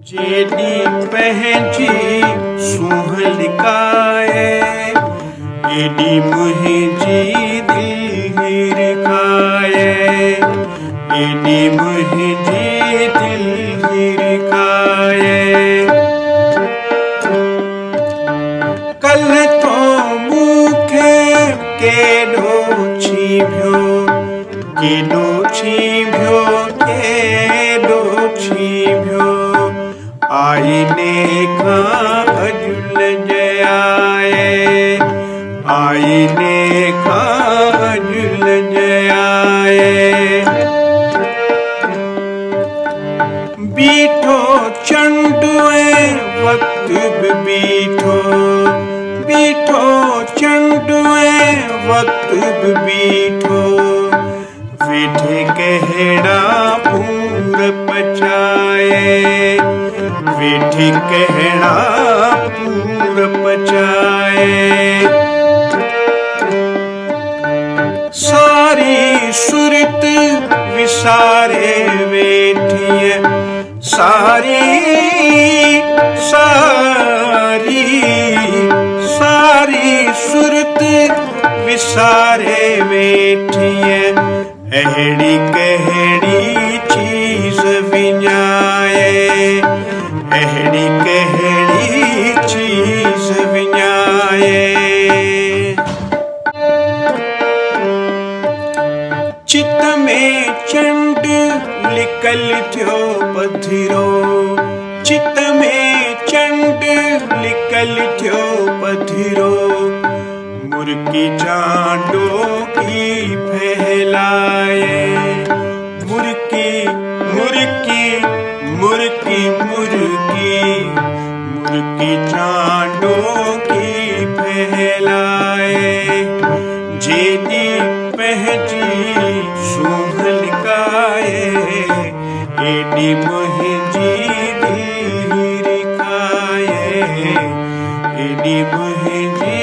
जेडी पंहिंजी सूंहुं लिकाए, एडी मुंहिंजी दिल हिरकाए, एडी मुंहिंजी दिल हिरकाए। कल तो मूंखे केॾो छींभियो, केॾो छींभियो, केॾो छींभियो, आईने खां अॼु लॼाए, आईने खां अॼु लॼाए। बीठो चंडु ऐं वक़्तु बि बीठो, बीठो चंडु ऐं वक़्तु बि बीठो, वेठे कहिड़ा पूर पचाए, वेठे कहिड़ा पूर पचाए। सारी सुरत विसारे वेठीअ, सारी सारी सारी सुरत विसारे वेठीअ, अहिड़ी कहिड़ी चीज़ विञाए, अहिड़ी कहिड़ी चीज़ विञाए। चित में चंड लिकल थियो पधिरो, चित में चंड लिकल थियो पधिरो, मुर्की चांडो की फैलाए, मुर्की मुर्की मुर्की मुर्की मुर्की चांडो की फैलाए। जेदी पंहिंजी सूंहुं लिकाए, एडी मुंहिंजी दिल हिरकाए, एडी मुंहिंजी